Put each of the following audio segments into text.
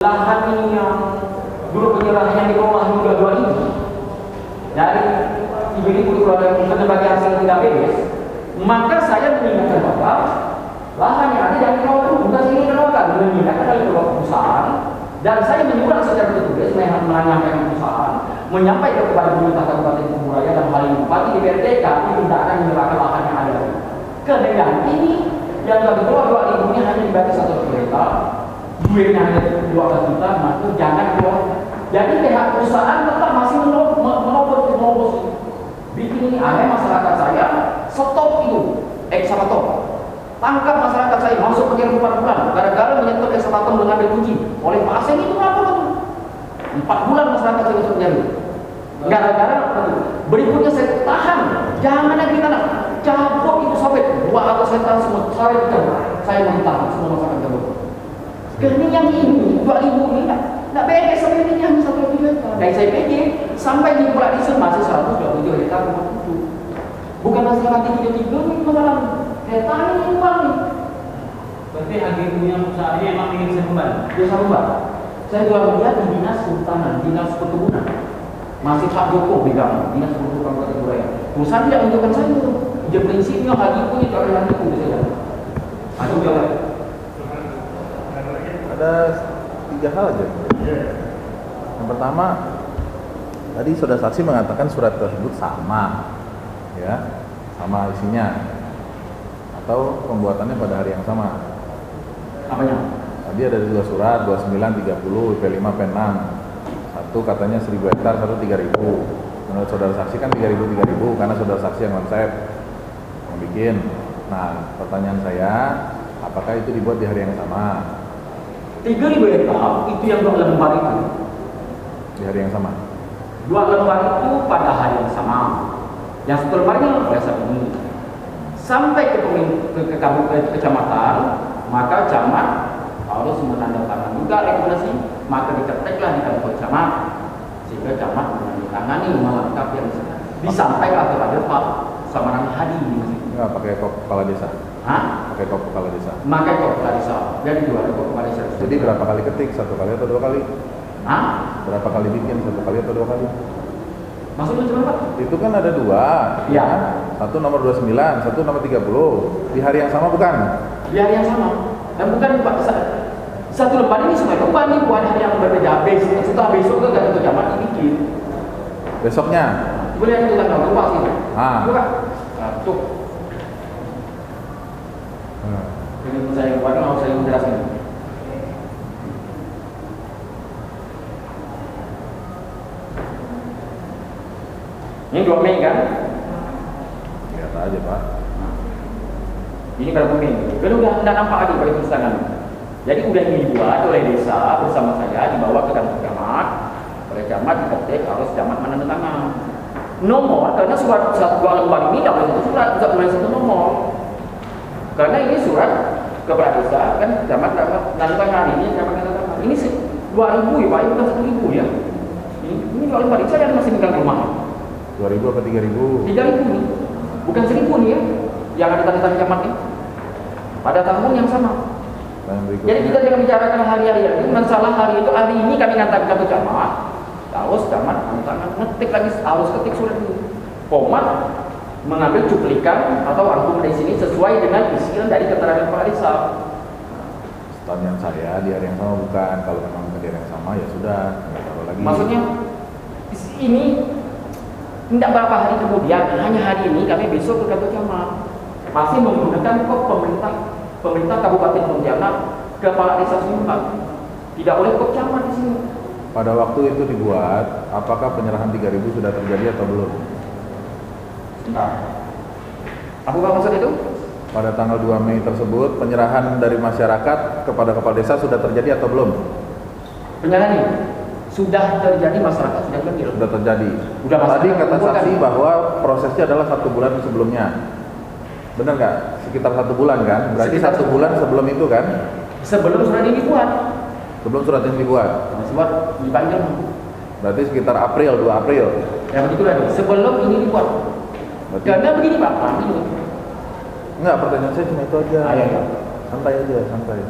lahan ini yang dulu penyerahannya di bawah hingga 2000 dari 3.000 keluarga sebagai hasil tidak beres, maka saya mengingatkan bahwa lahan yang ada yang bawah itu bukan ini keluarga, mengingatkan dari keluarga perusahaan, dan saya menyurat secara tertulis menyampaikan perusahaan, menyampaikan kepada pemerintah Kabupaten Kuburaya dan hal ini bupati di BRTK itu tidak akan menyerahkan lahan yang ada. Kemudian ini yang tadi keluar 2.000 ini hanya dibagi satu kereta. Duitnya hanya 12 juta, maka jangan keluar. Jadi pihak perusahaan tetap masih menobos. Bikin ini aneh masyarakat saya, stop itu ekskavator. Tangkap masyarakat saya, masuk penjara 4 bulan. Gara-gara menyentuh ekskavator mengambil kunci. Oleh Pak Aseng itu apa tuh? 4 bulan masyarakat saya masuk penjara. Gara-gara berikutnya saya tahan. Jangan lagi tanah. Cabut itu sawit. 200 hektar semua sawit saya mau ditahan semua masyarakat cabut. Ini yang ini 2.000 ini tidak beres sampai ini yang 1 hektar. Dari saya PJ sampai di Pulau Disun masih 127 hektar rumah itu. Bukan masalah 33 ini masalah hektar ini uang nih. Berarti agen punya perusahaan ini emang ingin sekembali. Dia sabar. Saya juga melihat di dinas kehutanan, dinas perkebunan masih Pak Joko pegang dinas perkebunan Kabupaten Kuburaya. Perusahaan tidak menunjukkan saya itu. Dia prinsipnya haji pun itu adalah itu saja. Aku juga ada 3 hal aja. Yang pertama, tadi saudara saksi mengatakan surat tersebut sama, ya, sama isinya, atau pembuatannya pada hari yang sama. apanya? Tadi ada 2 surat, 29, 30, IP5, P6. Satu katanya 1.000 hektar, satu 3.000. Menurut saudara saksi kan 3.000 karena saudara saksi yang konsep, yang bikin. Nah, pertanyaan saya, apakah itu dibuat di hari yang sama? 3.000 hektar itu yang 2 lembar itu. Di hari yang sama. 2 lembar itu pada hari yang sama. Yang 1 lembarnya biasa ini. Sampai ke kecamatan, maka camat harus menandatangani juga rekomendasi. Maka diketiklah di kantor camat, sehingga camat menandatangani melengkapi yang disampaikan kepada Pak Samaran Hadi di masjid. Enggak pakai kepala desa. Hah? Pakai kepala desa. Makai kepala desa. Jadi 2 kepala desa. Jadi berapa kali ketik? 1 kali atau 2 kali? Hah? Berapa kali bikin? 1 kali atau 2 kali? Maksudnya cuma Pak? Itu kan ada 2. Iya. Satu nomor 29, satu nomor 30. Di hari yang sama bukan? Di hari yang sama. Dan bukan Pak, 1 lembar ini supaya bukan nih buat hari yang berbeda. Setelah besok ke kantor camat dibikin. Besoknya? Boleh itu tanggal lupa sih. Buka. Tuh. Ini saya buat mau saya menjelaskan. Ini 2 Mei kan? Lihat aja Pak. Ini berapa Mei? Kan udah tidak nampak lagi pada tulisan. Jadi udah dibuat oleh desa bersama saya dibawa ke kantor camat. Oleh camat diketik harus camat menandatangani. Nomor karena surat 2 lembar ini tidak boleh 1 surat, tidak boleh 1 nomor. Karena ini surat kepala desa kan camat menandatangani ini camat menandatangani. Ini 2.000 ya Pak, ini bukan 1.000 ya. Ini 2 lembar. Saya masih pegang rumah. 2.000 atau 3.000? 3.000 nih, bukan 1.000 nih ya, yang ada tanda-tanda camat nih. Pada tahun yang sama. Jadi kita jangan bicarakan hari-hari ini, masalah hari itu hari ini kami ngantarkan ke camat, terus camat ngetik lagi harus ketik surat ini. Komat mengambil cuplikan atau rangkum dari sini sesuai dengan isian dari keterangan kepala desa. Pertanyaan saya di hari yang sama bukan, kalau memang di hari yang sama ya sudah, nggak taruh lagi. Maksudnya ini tidak berapa hari kemudian, hanya hari ini kami besok ke kantor camat masih menggunakan kop pemerintah Kabupaten Pontianak kepala desa setempat. Tidak boleh kop camat di sini. Pada waktu itu dibuat, apakah penyerahan 3.000 sudah terjadi atau belum? Nah, apa maksud itu? Pada tanggal 2 Mei tersebut, penyerahan dari masyarakat kepada kepala desa sudah terjadi atau belum? Penyerahan ini sudah terjadi, masyarakat sudah ngerti. Sudah terjadi. Udah Tadi kata saksi kan? bahwa prosesnya adalah 1 bulan sebelumnya. Benar nggak? Sekitar 1 bulan kan? Berarti Sekitar 1 bulan sebelum itu kan? Sebelum surat ini dibuat. Sebelum surat ini dibuat. Surat dipanggil. Berarti sekitar April, 2 April. Ya begitulah. Sebelum ini dibuat. Berarti... Karena begini Pak, ini. Enggak, pertanyaan saya cuma itu aja. Ya. Santai aja, santai.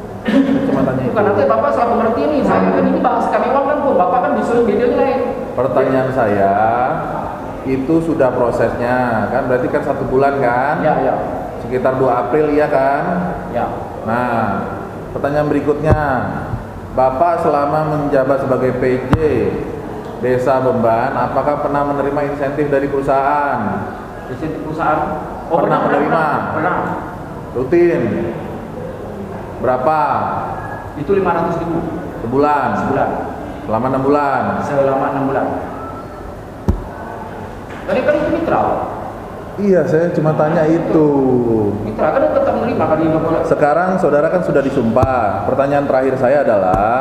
Cuma tanya itu. Bukan nanti Bapak salah mengerti nih, saya kan ini bahas kami uang kan pun, Bapak kan disuruh videonya lain. Pertanyaan saya, itu sudah prosesnya, kan berarti kan 1 bulan kan? Ya, ya. Sekitar 2 April ya kan? Ya. Nah, pertanyaan berikutnya, Bapak selama menjabat sebagai PJ Desa Beban, apakah pernah menerima insentif dari perusahaan? Insentif perusahaan? Pernah menerima? Pernah. Rutin? Berapa? Itu 500.000 Sebulan? sebulan. Selama 6 bulan? Selama 6 bulan. Tadi kan itu mitra. Iya, saya cuma tanya itu. Mitra kan tetap menerima kali 5 bulan. Sekarang saudara kan sudah disumpah. Pertanyaan terakhir saya adalah,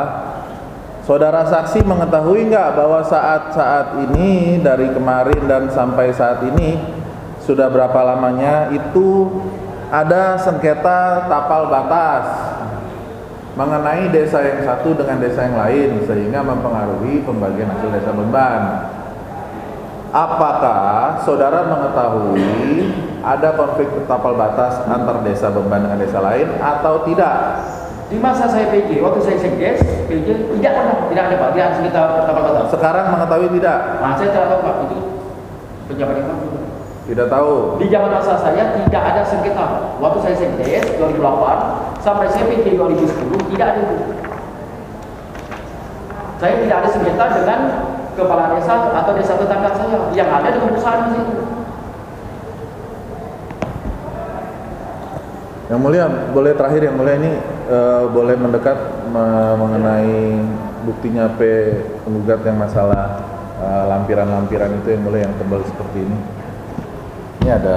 saudara saksi mengetahui nggak bahwa saat ini dari kemarin dan sampai saat ini sudah berapa lamanya itu ada sengketa tapal batas mengenai desa yang satu dengan desa yang lain sehingga mempengaruhi pembagian hasil desa Beban. Apakah saudara mengetahui ada konflik tapal batas antar desa Beban dengan desa lain atau tidak? Di masa saya PJ, waktu saya sekdes, PJ tidak ada Pak, dia sengketa tapal batas. Sekarang mengetahui tidak? Nah, saya tidak tahu Pak, itu pejabat yang mana? Tidak tahu. Di zaman masa saya tidak ada sengketa. Waktu saya sekdes 2008 sampai saya PJ 2010 tidak ada itu. Saya tidak ada sengketa dengan kepala desa atau desa tetangga saya. Yang ada dengan perusahaan di situ. Yang mulia, boleh terakhir yang mulia ini boleh mendekat mengenai buktinya penggugat yang masalah lampiran-lampiran itu yang mulia yang tebal seperti ini. Ini ada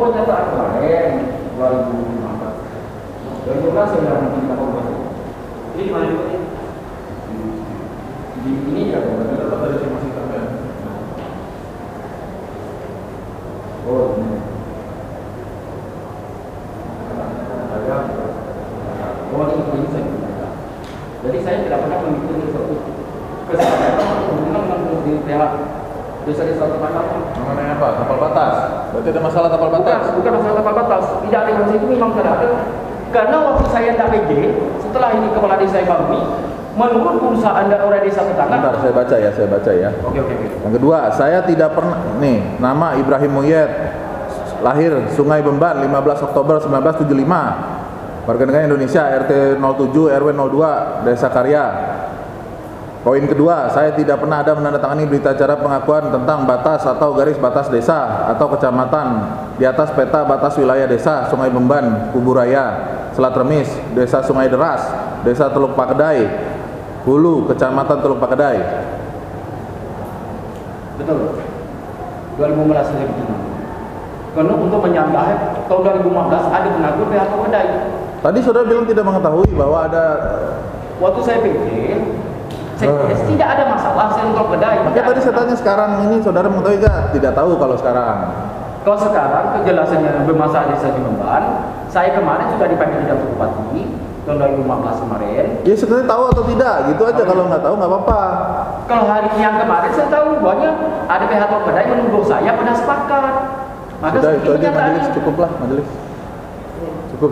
pernyataan kemarin 2015. 2015 saya bilang nanti kita buat. Ini di mana juga? Di ini ya, tetap dari masih sampai. Oh, ini. Oh, ini saya. Jadi saya tidak pernah mengikuti suatu kesepakatan hubungan dengan pihak desa-desa tetangga. Mengenai apa? Tapal batas. Berarti ada masalah tapal batas? Bukan masalah tapal batas. Tidak ada yang itu memang tidak ada. Karena waktu saya tidak PJ, setelah ini kepala desa yang baru ini, menurut perusahaan dan orang desa tetangga. Bentar, saya baca ya. Oke. Yang kedua, saya tidak pernah, nih, nama Ibrahim Muyed, lahir Sungai Beban, 15 Oktober 1975. Warga negara Indonesia, RT 07 RW 02 Desa Karya. Poin kedua, saya tidak pernah ada menandatangani berita acara pengakuan tentang batas atau garis batas desa atau kecamatan di atas peta batas wilayah desa Sungai Beban, Kuburaya, Selat Remis, Desa Sungai Deras, Desa Teluk Pakedai, Hulu, Kecamatan Teluk Pakedai. Betul. 2015 saya begini. Karena untuk menyangka tahun 2015 ada pengakuan pihak Pakedai. Tadi saudara bilang tidak mengetahui bahwa ada. Waktu saya PJ, tidak ada masalah saya untuk Pakedai. Makanya tadi saya tanya sekarang ini saudara mengetahui nggak? Tidak tahu kalau sekarang. Kalau sekarang kejelasannya bermasalah desa di Beban, saya kemarin sudah dipanggil di Datuk Bupati tahun 2015 kemarin. Ya sebenarnya tahu atau tidak, gitu aja. Kalau nggak tahu nggak apa-apa. Kalau hari yang kemarin saya tahu bahwa ada pihak Pakedai menuduh saya pada sepakat. Maka sudah itu aja kenyataannya. majelis, cukuplah majelis. Cukup.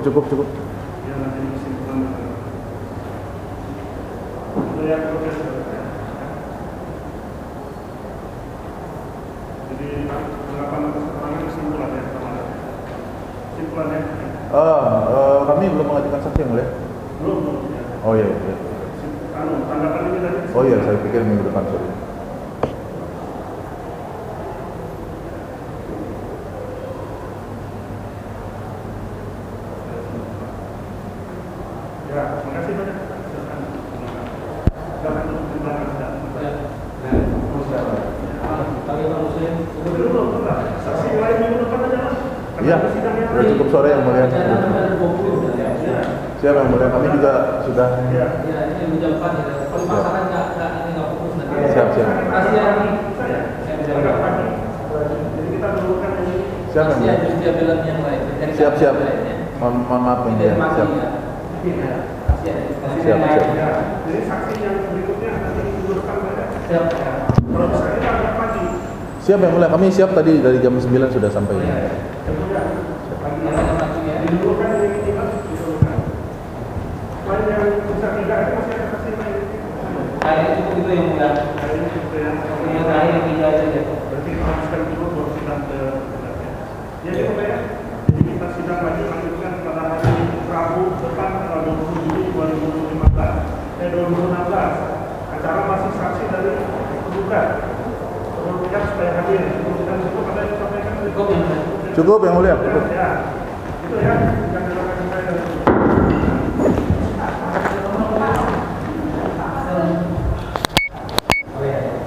Jadi tanggapan atas keterangan kesimpulan ya, teman-teman. Kami belum mengajukan saksi yang mulia. Belum. Oh iya. Iya. Tanggapan ini tadi. Oh iya, saya pikir minggu depan sorry. Ya, terima kasih banyak. Silakan untuk pertimbangan sidang. Kali Pak Muslim, Belum, enggak. Saksi lain minggu depan aja, Mas. Iya, sudah cukup sore yang mulia. Siap yang mulia, kami juga sudah. Ya. Ya, ini jam 4 ya. Kalau pasangan nggak fokus nanti. Siap. Kasih ya. Saya. Saya bisa Agak bilang. pagi. Jadi kita dulukan ini. Siap yang Kasih ya, mulia. justru dia bilang yang lain. Dari Siap. yang lainnya. Mohon maaf yang Ini mulia. masih Siap. ya. Kasih ya. Siap. Ya. Jadi saksi yang berikutnya nanti minggu depan ada. Siap. Kalau misalnya kita agak pagi. Siap yang mulia, kami siap tadi dari jam 9 sudah sampai. Kemudian pagi Yang pagi ya. didulukan yang ini Mas, didulukan. Lain yang bisa tidak itu masih ada saksi lain. Hari itu itu yang mudah. Hari ini itu yang Yang terakhir yang 3 aja ya. berarti kita habiskan dulu baru sidang ke jadi Pak ya. Jadi kita sidang lagi lanjutkan pada hari Rabu depan tanggal 20 Juli 2016. Acara masih saksi dari tergugat. Kemudian supaya hadir. Kemudian itu pada disampaikan Cukup yang mudah. Cukup yang mulia. ya.